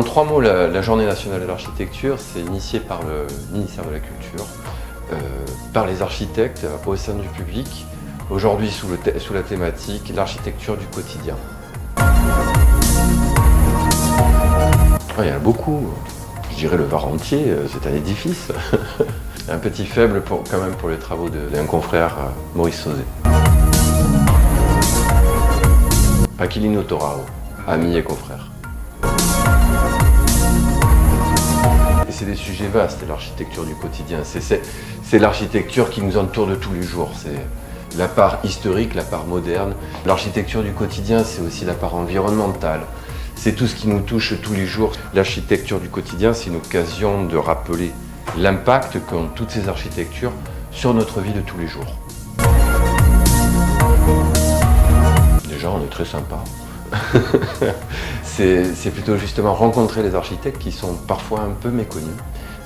En 3 mots, la Journée nationale de l'architecture, c'est initié par le ministère de la Culture, par les architectes au sein du public, aujourd'hui sous la thématique l'architecture du quotidien. Il y en a beaucoup, je dirais le Var entier, c'est un édifice. Un petit faible quand même pour les travaux d'un confrère, Maurice Sauzet. Aquilino Torao, ami et confrère. Et c'est des sujets vastes, l'architecture du quotidien. C'est l'architecture qui nous entoure de tous les jours. C'est la part historique, la part moderne. L'architecture du quotidien, c'est aussi la part environnementale. C'est tout ce qui nous touche tous les jours. L'architecture du quotidien, c'est une occasion de rappeler l'impact qu'ont toutes ces architectures sur notre vie de tous les jours. Déjà, on est très sympa. C'est plutôt justement rencontrer les architectes qui sont parfois un peu méconnus.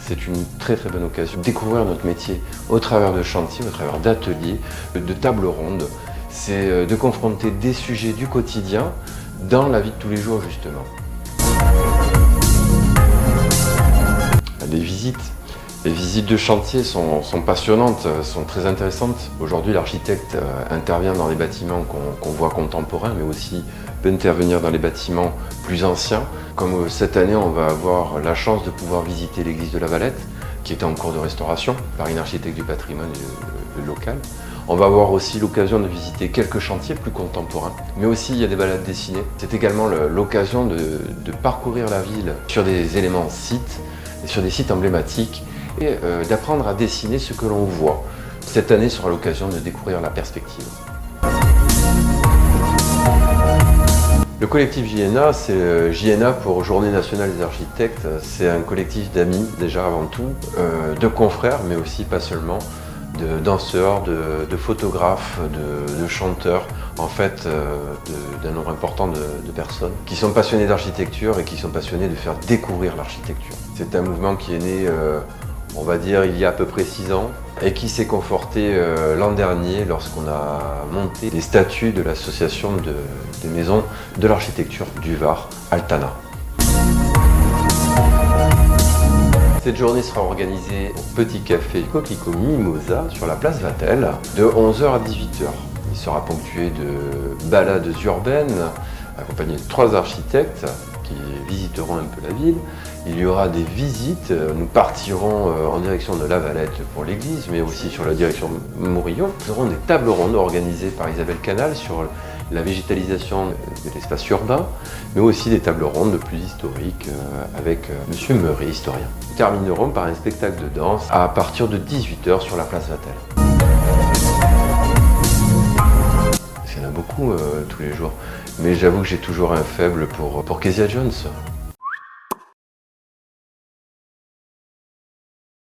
C'est une très bonne occasion de découvrir notre métier au travers de chantiers, au travers d'ateliers, de tables rondes. C'est de confronter des sujets du quotidien dans la vie de tous les jours justement. Les visites de chantier sont passionnantes, sont très intéressantes. Aujourd'hui, l'architecte intervient dans les bâtiments qu'on voit contemporains, mais aussi peut intervenir dans les bâtiments plus anciens. Comme cette année, on va avoir la chance de pouvoir visiter l'église de la Valette, qui est en cours de restauration par une architecte du patrimoine local. On va avoir aussi l'occasion de visiter quelques chantiers plus contemporains, mais aussi il y a des balades dessinées. C'est également l'occasion de parcourir la ville sur des éléments sites, sur des sites emblématiques, et d'apprendre à dessiner ce que l'on voit. Cette année sera l'occasion de découvrir la perspective. Le collectif JNA, c'est JNA pour Journée nationale des architectes. C'est un collectif d'amis déjà avant tout, de confrères, mais aussi pas seulement, de danseurs, de photographes, de chanteurs, en fait d'un nombre important de personnes qui sont passionnés d'architecture et qui sont passionnés de faire découvrir l'architecture. C'est un mouvement qui est né, on va dire, il y a à peu près 6 ans et qui s'est conforté l'an dernier lorsqu'on a monté les statuts de l'association des maisons de l'architecture du Var, Altana. Cette journée sera organisée au Petit Café Coquelicot Mimosa sur la place Vatel de 11h à 18h. Il sera ponctué de balades urbaines accompagné de 3 architectes qui visiteront un peu la ville. Il y aura des visites, nous partirons en direction de La Valette pour l'église, mais aussi sur la direction de Morillon. Nous aurons des tables rondes organisées par Isabelle Canal sur la végétalisation de l'espace urbain, mais aussi des tables rondes plus historiques avec Monsieur Meury, historien. Nous terminerons par un spectacle de danse à partir de 18h sur la place Vatel. Il y en a beaucoup tous les jours, mais j'avoue que j'ai toujours un faible pour Kezia Jones.